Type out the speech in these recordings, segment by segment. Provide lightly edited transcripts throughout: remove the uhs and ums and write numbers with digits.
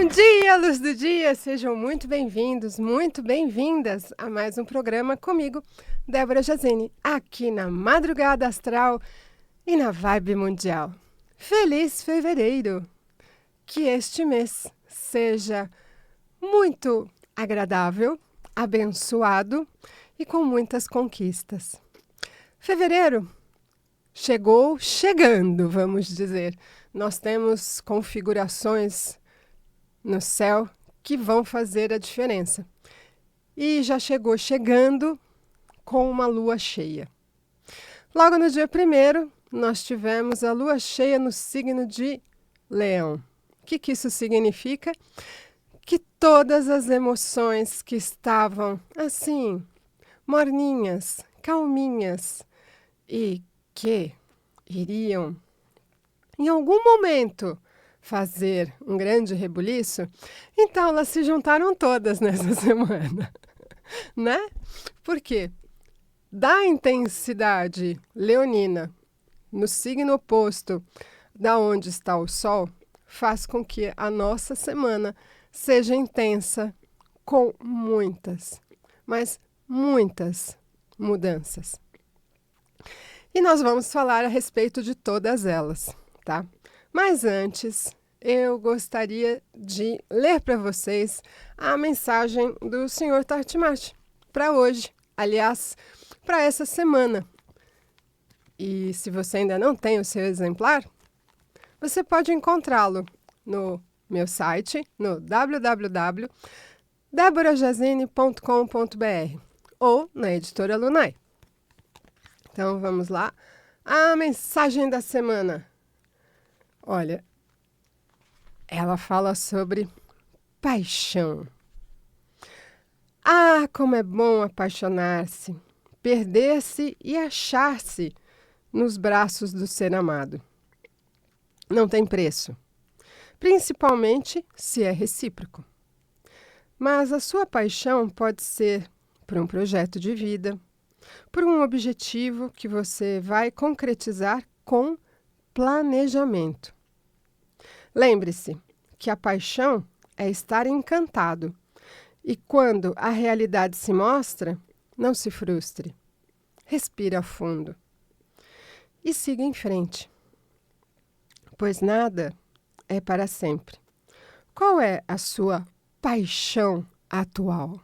Bom dia, luz do dia! Sejam muito bem-vindos, muito bem-vindas a mais um programa comigo, Débora Jazini, aqui na Madrugada Astral e na Vibe Mundial. Feliz fevereiro! Que este mês seja muito agradável, abençoado e com muitas conquistas. Fevereiro chegando, vamos dizer. Nós temos configurações no céu que vão fazer a diferença. E já chegando com uma lua cheia. Logo no dia 1º, nós tivemos a lua cheia no signo de Leão. O que isso significa? Que todas as emoções que estavam assim, morninhas, calminhas e que iriam, em algum momento, fazer um grande rebuliço, então elas se juntaram todas nessa semana, né? Por quê? Da intensidade leonina no signo oposto da onde está o Sol, faz com que a nossa semana seja intensa com muitas, mas muitas mudanças. E nós vamos falar a respeito de todas elas, tá? Mas antes, eu gostaria de ler para vocês a mensagem do Sr. Tartimachi para hoje, aliás, para essa semana. E se você ainda não tem o seu exemplar, você pode encontrá-lo no meu site, no www.deborajazine.com.br ou na editora Lunai. Então vamos lá. A mensagem da semana. Olha, ela fala sobre paixão. Ah, como é bom apaixonar-se, perder-se e achar-se nos braços do ser amado. Não tem preço, principalmente se é recíproco. Mas a sua paixão pode ser por um projeto de vida, por um objetivo que você vai concretizar com planejamento. Lembre-se que a paixão é estar encantado e quando a realidade se mostra, não se frustre. Respira fundo e siga em frente, pois nada é para sempre. Qual é a sua paixão atual?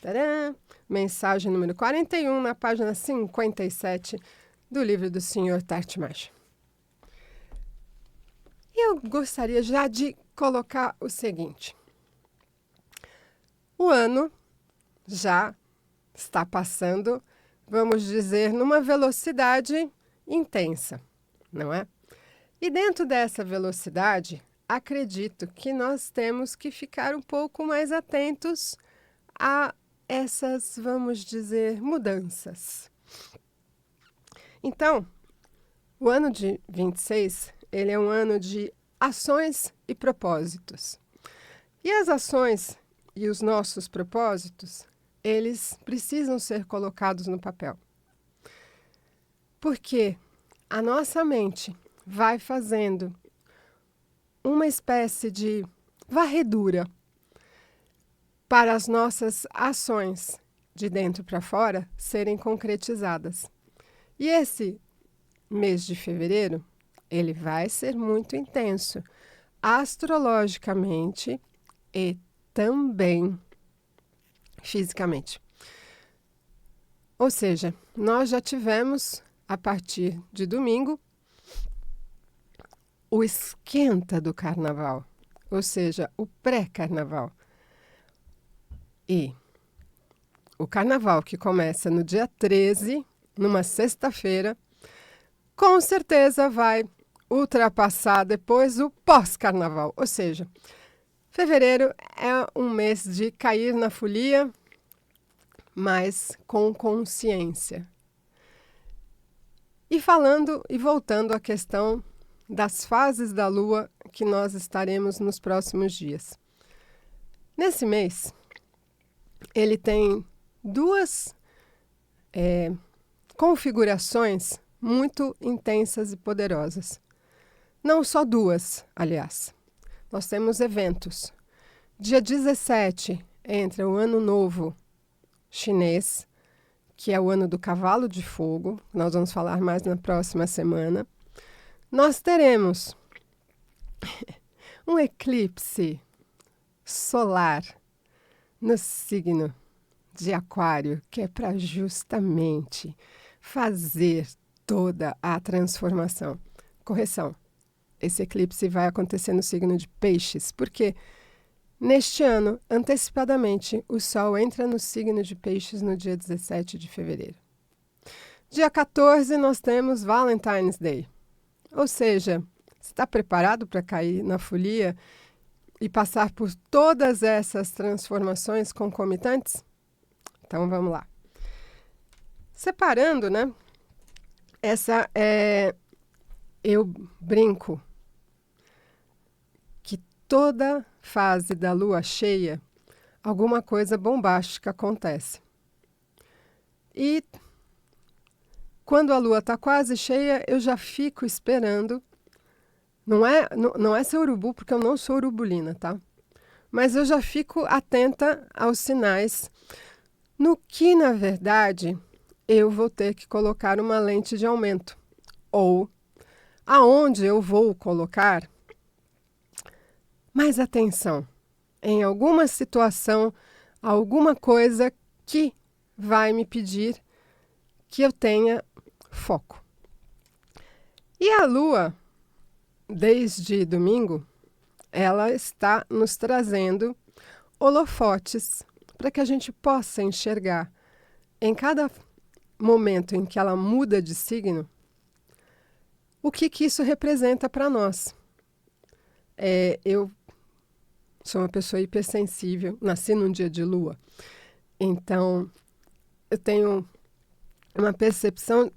Tadã! Mensagem número 41, na página 57 do livro do Sr. Tartimachi. Eu gostaria já de colocar o seguinte. O ano já está passando, vamos dizer, numa velocidade intensa, não é? E dentro dessa velocidade, acredito que nós temos que ficar um pouco mais atentos a essas, vamos dizer, mudanças. Então, o ano de 26, ele é um ano de ações e propósitos. E as ações e os nossos propósitos, eles precisam ser colocados no papel. Porque a nossa mente vai fazendo uma espécie de varredura para as nossas ações de dentro para fora serem concretizadas. E esse mês de fevereiro, ele vai ser muito intenso, astrologicamente e também fisicamente. Ou seja, nós já tivemos, a partir de domingo, o esquenta do carnaval, ou seja, o pré-carnaval. E o carnaval, que começa no dia 13, numa sexta-feira, com certeza vai ultrapassar depois o pós-carnaval. Ou seja, fevereiro é um mês de cair na folia, mas com consciência. E falando e voltando à questão das fases da Lua que nós estaremos nos próximos dias. Nesse mês, ele tem duas configurações muito intensas e poderosas. Não só duas, aliás. nós temos eventos. Dia 17 entra o Ano Novo Chinês, que é o ano do Cavalo de Fogo. Nós vamos falar mais na próxima semana. Nós teremos um eclipse solar no signo de Aquário, que é para justamente fazer toda a transformação. Correção, esse eclipse vai acontecer no signo de Peixes, porque neste ano, antecipadamente, o Sol entra no signo de Peixes no dia 17 de fevereiro. Dia 14, nós temos Valentine's Day. Ou seja, você está preparado para cair na folia e passar por todas essas transformações concomitantes? Então, vamos lá. Separando, né? Eu brinco que toda fase da lua cheia, alguma coisa bombástica acontece. E quando a lua está quase cheia, eu já fico esperando. Não é ser urubu, porque eu não sou urubulina, tá? Mas eu já fico atenta aos sinais, no que, na verdade, eu vou ter que colocar uma lente de aumento. Ou aonde eu vou colocar mais atenção em alguma situação, alguma coisa que vai me pedir que eu tenha foco. E a lua, desde domingo, ela está nos trazendo holofotes para que a gente possa enxergar em cada momento em que ela muda de signo, o que isso representa para nós. Eu sou uma pessoa hipersensível, nasci num dia de lua, então eu tenho uma percepção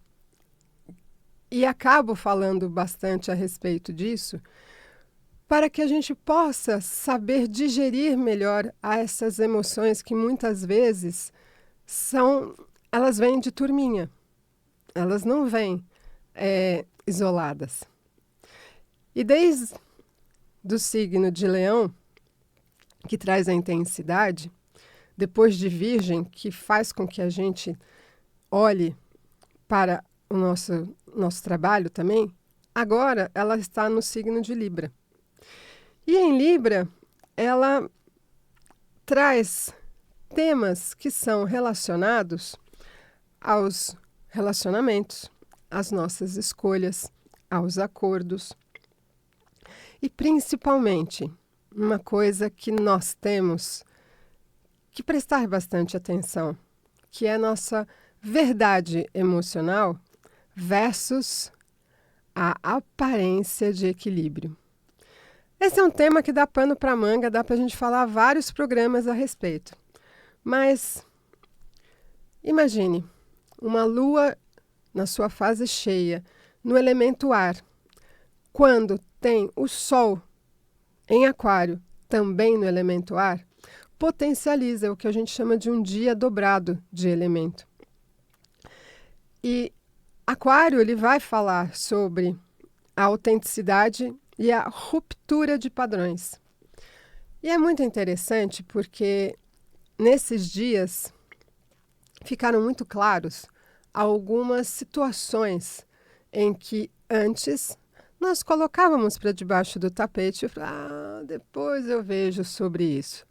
e acabo falando bastante a respeito disso, para que a gente possa saber digerir melhor essas emoções que muitas vezes elas vêm de turminha, elas não vêm isoladas. E desde do signo de Leão, que traz a intensidade, depois de Virgem, que faz com que a gente olhe para o nosso trabalho também, agora ela está no signo de Libra. E em Libra, ela traz temas que são relacionados aos relacionamentos, às nossas escolhas, aos acordos. E principalmente, uma coisa que nós temos que prestar bastante atenção, que é a nossa verdade emocional versus a aparência de equilíbrio. Esse é um tema que dá pano para manga, dá para a gente falar vários programas a respeito. Mas imagine uma lua na sua fase cheia, no elemento ar, quando tem o Sol em Aquário, também no elemento ar, potencializa o que a gente chama de um dia dobrado de elemento. E Aquário, ele vai falar sobre a autenticidade e a ruptura de padrões. E é muito interessante porque nesses dias ficaram muito claros algumas situações em que antes nós colocávamos para debaixo do tapete e depois eu vejo sobre isso.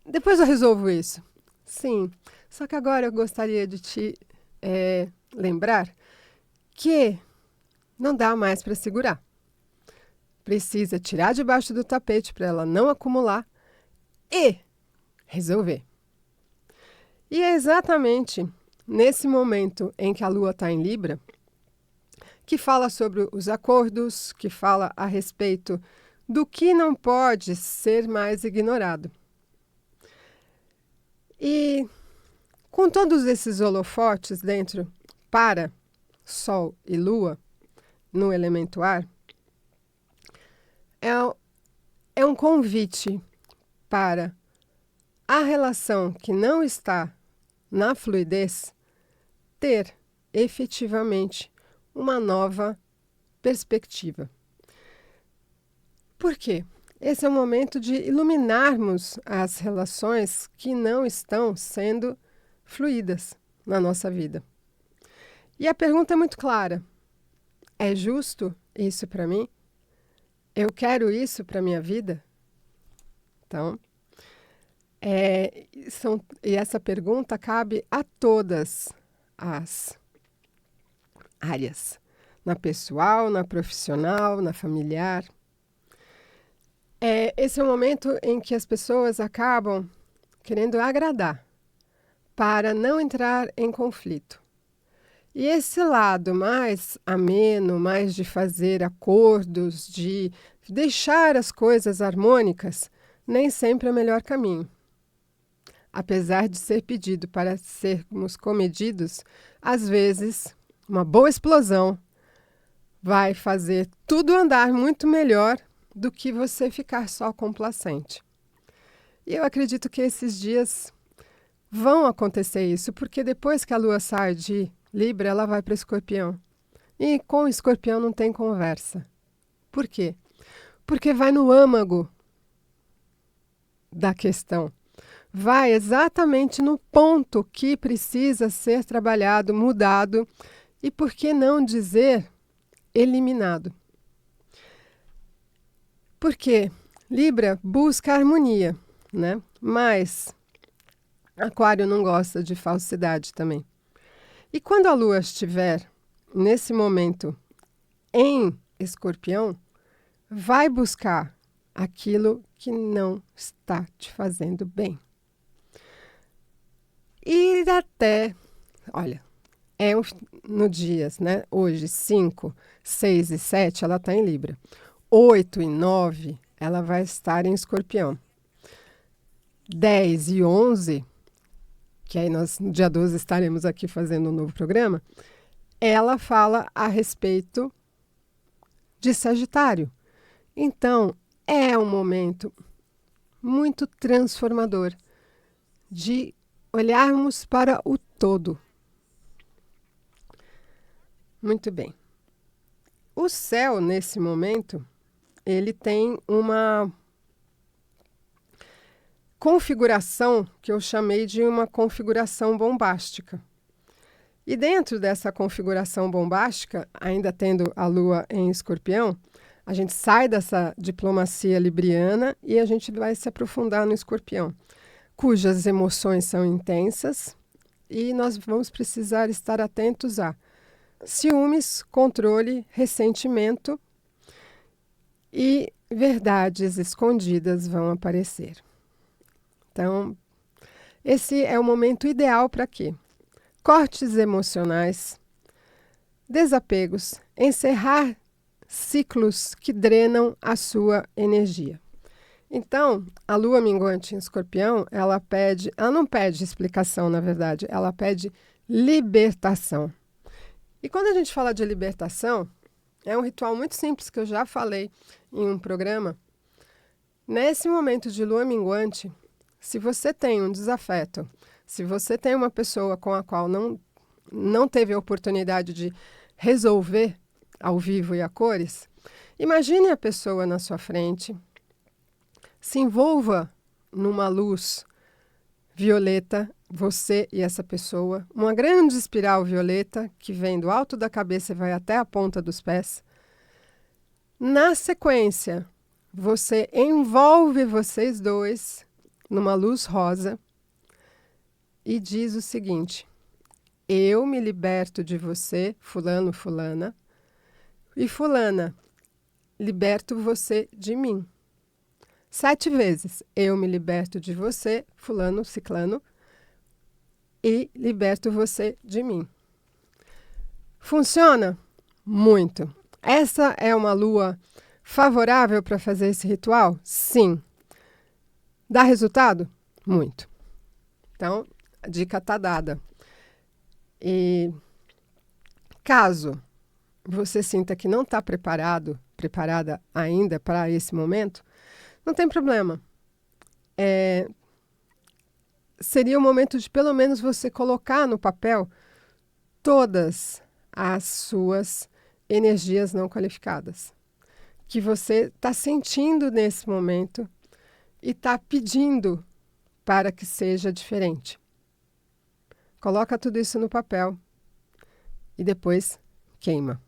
Depois eu resolvo isso. Sim, só que agora eu gostaria de te lembrar que não dá mais para segurar. Precisa tirar debaixo do tapete para ela não acumular e resolver. E é exatamente nesse momento em que a Lua está em Libra, que fala sobre os acordos, que fala a respeito do que não pode ser mais ignorado. E com todos esses holofotes dentro para Sol e Lua, no elemento ar, é um convite para a relação que não está na fluidez ter efetivamente uma nova perspectiva. Por quê? Esse é o momento de iluminarmos as relações que não estão sendo fluídas na nossa vida. E a pergunta é muito clara: é justo isso para mim? Eu quero isso para minha vida? Então, e essa pergunta cabe a todas as áreas, na pessoal, na profissional, na familiar. Esse é o momento em que as pessoas acabam querendo agradar, para não entrar em conflito. E esse lado mais ameno, mais de fazer acordos, de deixar as coisas harmônicas, nem sempre é o melhor caminho. Apesar de ser pedido para sermos comedidos, às vezes uma boa explosão vai fazer tudo andar muito melhor do que você ficar só complacente. E eu acredito que esses dias vão acontecer isso, porque depois que a Lua sai de Libra, ela vai para Escorpião. E com o Escorpião não tem conversa. Por quê? Porque vai no âmago da questão. Vai exatamente no ponto que precisa ser trabalhado, mudado e, por que não dizer, eliminado. Porque Libra busca harmonia, né? Mas Aquário não gosta de falsidade também. E quando a Lua estiver, nesse momento, em Escorpião, vai buscar aquilo que não está te fazendo bem. E até, olha, no dias, né? Hoje, 5, 6 e 7, ela está em Libra. 8 e 9, ela vai estar em Escorpião. 10 e 11, que aí nós, no dia 12, estaremos aqui fazendo um novo programa, ela fala a respeito de Sagitário. Então, é um momento muito transformador de olharmos para o todo. Muito bem. O céu, nesse momento, ele tem uma configuração que eu chamei de uma configuração bombástica. E dentro dessa configuração bombástica, ainda tendo a Lua em Escorpião, a gente sai dessa diplomacia libriana e a gente vai se aprofundar no Escorpião, cujas emoções são intensas e nós vamos precisar estar atentos a ciúmes, controle, ressentimento e verdades escondidas vão aparecer. Então, esse é o momento ideal para quê? Cortes emocionais, desapegos, encerrar ciclos que drenam a sua energia. Então, a Lua minguante em Escorpião, ela não pede explicação, na verdade, ela pede libertação. E quando a gente fala de libertação, é um ritual muito simples que eu já falei em um programa. Nesse momento de Lua minguante, se você tem um desafeto, se você tem uma pessoa com a qual não teve a oportunidade de resolver ao vivo e a cores, imagine a pessoa na sua frente, se envolva numa luz violeta, você e essa pessoa, uma grande espiral violeta que vem do alto da cabeça e vai até a ponta dos pés. Na sequência, você envolve vocês dois numa luz rosa e diz o seguinte: eu me liberto de você, fulano, fulana, e fulana, liberto você de mim. 7 vezes. Eu me liberto de você, fulano, ciclano, e liberto você de mim. Funciona? Muito. Essa é uma lua favorável para fazer esse ritual? Sim. Dá resultado? Muito. Então, a dica está dada. E caso você sinta que não está preparada ainda para esse momento, não tem problema. Seria o momento de pelo menos você colocar no papel todas as suas energias não qualificadas, que você está sentindo nesse momento e está pedindo para que seja diferente. Coloca tudo isso no papel e depois queima.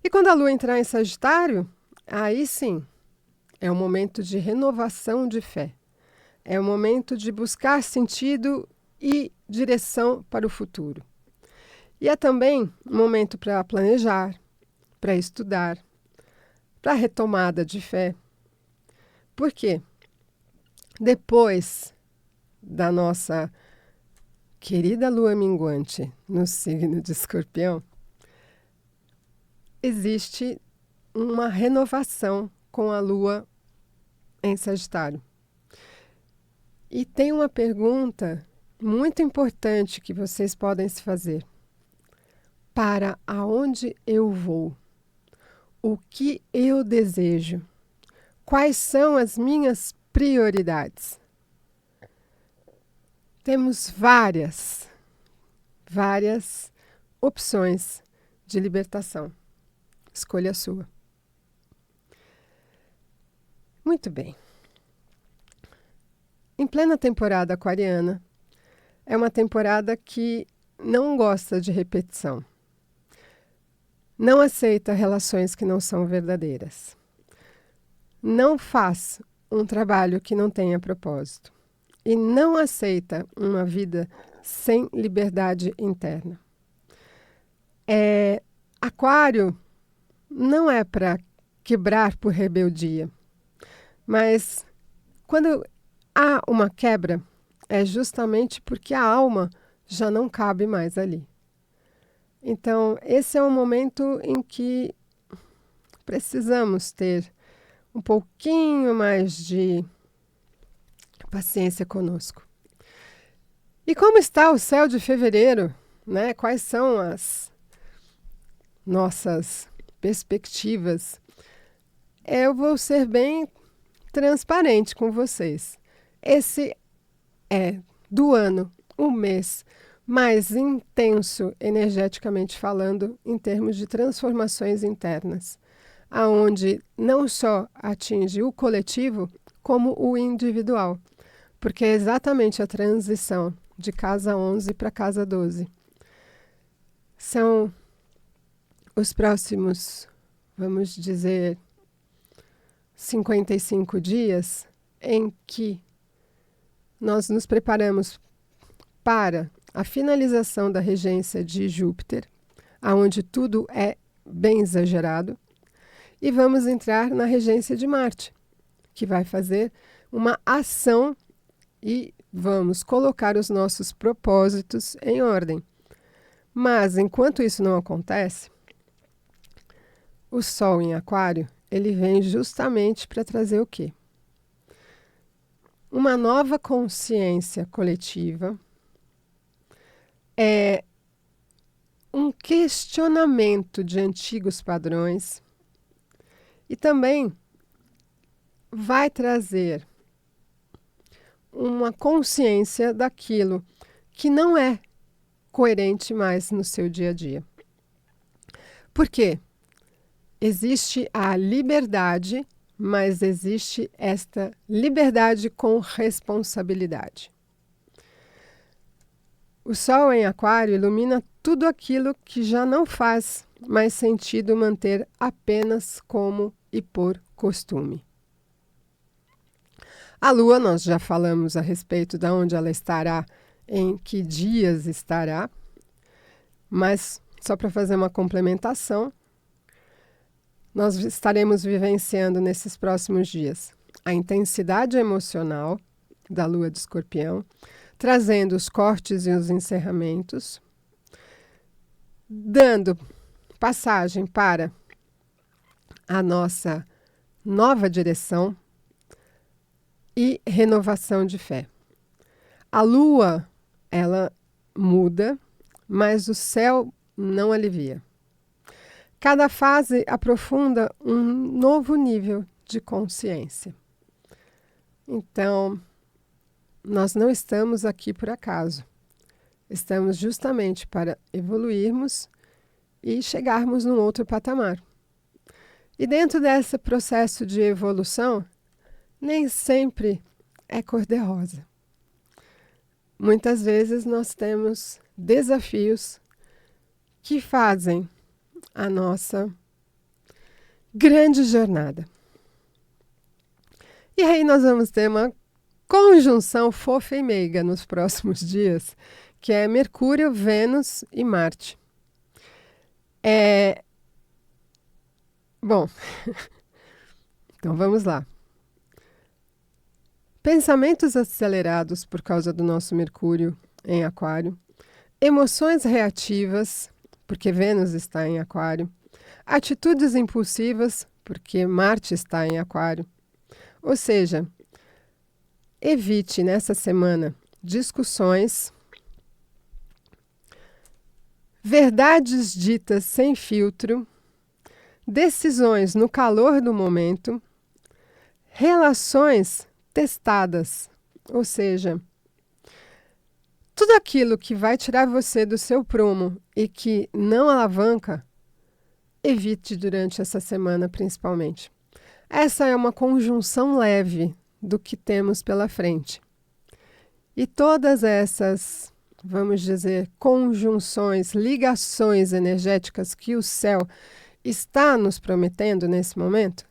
E quando a Lua entrar em Sagitário, aí sim, é um momento de renovação de fé. É um momento de buscar sentido e direção para o futuro. E é também um momento para planejar, para estudar, para retomada de fé. Por quê? Depois da nossa querida Lua minguante no signo de Escorpião, existe uma renovação com a Lua em Sagitário. E tem uma pergunta muito importante que vocês podem se fazer. Para aonde eu vou? O que eu desejo? Quais são as minhas prioridades? Temos várias opções de libertação. Escolha a sua. Muito bem. Em plena temporada aquariana, é uma temporada que não gosta de repetição. Não aceita relações que não são verdadeiras. Não faz um trabalho que não tenha propósito. E não aceita uma vida sem liberdade interna. Aquário não é para quebrar por rebeldia, mas quando há uma quebra, é justamente porque a alma já não cabe mais ali. Então, esse é um momento em que precisamos ter um pouquinho mais de paciência conosco. E como está o céu de fevereiro, né? Quais são as nossas perspectivas? Eu vou ser bem transparente com vocês. Esse é, do ano, o mês mais intenso, energeticamente falando, em termos de transformações internas, aonde não só atinge o coletivo, como o individual, porque é exatamente a transição de casa 11 para casa 12. São os próximos, vamos dizer, 55 dias em que nós nos preparamos para a finalização da regência de Júpiter, aonde tudo é bem exagerado, e vamos entrar na regência de Marte, que vai fazer uma ação e vamos colocar os nossos propósitos em ordem. Mas, enquanto isso não acontece, o Sol em Aquário, ele vem justamente para trazer o quê? Uma nova consciência coletiva, um questionamento de antigos padrões e também vai trazer uma consciência daquilo que não é coerente mais no seu dia a dia. Por quê? Existe a liberdade, mas existe esta liberdade com responsabilidade. O Sol em Aquário ilumina tudo aquilo que já não faz mais sentido manter apenas como e por costume. A Lua, nós já falamos a respeito de onde ela estará, em que dias estará, mas só para fazer uma complementação, nós estaremos vivenciando nesses próximos dias a intensidade emocional da Lua de Escorpião, trazendo os cortes e os encerramentos, dando passagem para a nossa nova direção e renovação de fé. A Lua, ela muda, mas o céu não alivia. Cada fase aprofunda um novo nível de consciência. Então, nós não estamos aqui por acaso. Estamos justamente para evoluirmos e chegarmos num outro patamar. E dentro desse processo de evolução, nem sempre é cor-de-rosa. Muitas vezes nós temos desafios que fazem a nossa grande jornada. E aí nós vamos ter uma conjunção fofa e meiga nos próximos dias, que é Mercúrio, Vênus e Marte. Bom, então vamos lá. Pensamentos acelerados por causa do nosso Mercúrio em Aquário, emoções reativas, porque Vênus está em Aquário, atitudes impulsivas, porque Marte está em Aquário. Ou seja, evite nessa semana discussões, verdades ditas sem filtro, decisões no calor do momento, relações testadas, ou seja, tudo aquilo que vai tirar você do seu prumo e que não alavanca, evite durante essa semana principalmente. Essa é uma conjunção leve do que temos pela frente. E todas essas, vamos dizer, conjunções, ligações energéticas que o céu está nos prometendo nesse momento,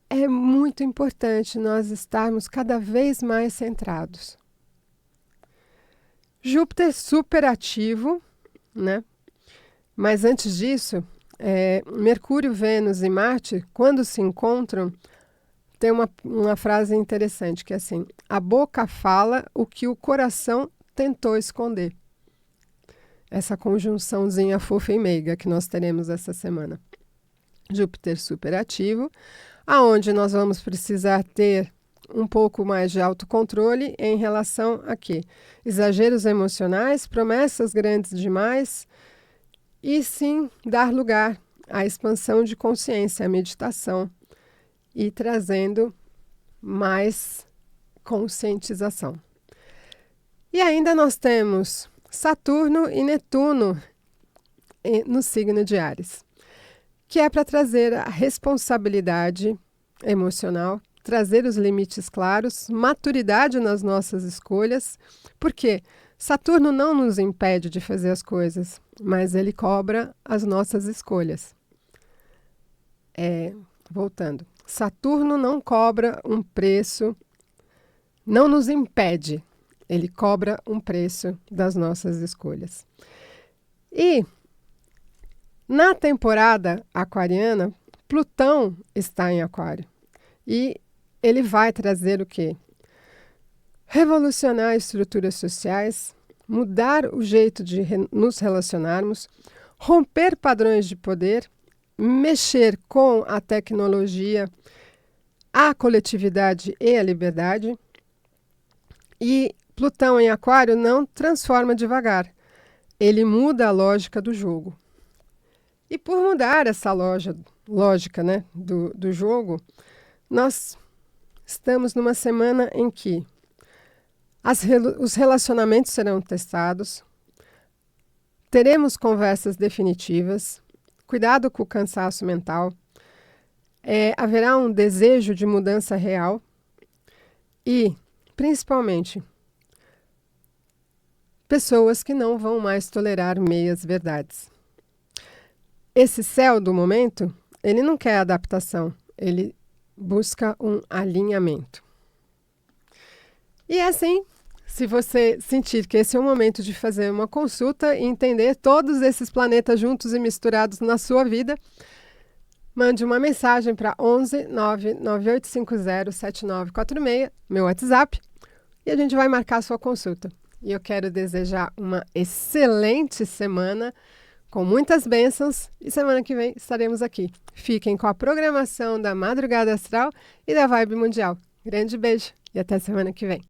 é muito importante nós estarmos cada vez mais centrados. Júpiter super ativo, né? Mas antes disso, Mercúrio, Vênus e Marte, quando se encontram, tem uma frase interessante, que é assim: a boca fala o que o coração tentou esconder. Essa conjunçãozinha fofa e meiga que nós teremos essa semana. Júpiter super ativo, aonde nós vamos precisar ter um pouco mais de autocontrole em relação a quê? Exageros emocionais, promessas grandes demais, e sim dar lugar à expansão de consciência, à meditação, e trazendo mais conscientização. E ainda nós temos Saturno e Netuno no signo de Áries, que é para trazer a responsabilidade emocional, trazer os limites claros, maturidade nas nossas escolhas, porque Saturno não nos impede de fazer as coisas, mas ele cobra as nossas escolhas. Voltando, Saturno não cobra um preço, não nos impede, ele cobra um preço das nossas escolhas. E na temporada aquariana, Plutão está em Aquário. E ele vai trazer o quê? Revolucionar estruturas sociais, mudar o jeito de nos relacionarmos, romper padrões de poder, mexer com a tecnologia, a coletividade e a liberdade. E Plutão em Aquário não transforma devagar, ele muda a lógica do jogo. E por mudar essa lógica, né, do jogo, nós estamos numa semana em que os relacionamentos serão testados, teremos conversas definitivas, cuidado com o cansaço mental, haverá um desejo de mudança real e, principalmente, pessoas que não vão mais tolerar meias verdades. Esse céu do momento, ele não quer adaptação, ele busca um alinhamento. E assim, se você sentir que esse é o momento de fazer uma consulta e entender todos esses planetas juntos e misturados na sua vida, mande uma mensagem para 11 99850 7946, meu WhatsApp, e a gente vai marcar a sua consulta. E eu quero desejar uma excelente semana, com muitas bênçãos, e semana que vem estaremos aqui. Fiquem com a programação da Madrugada Astral e da Vibe Mundial. Grande beijo e até semana que vem.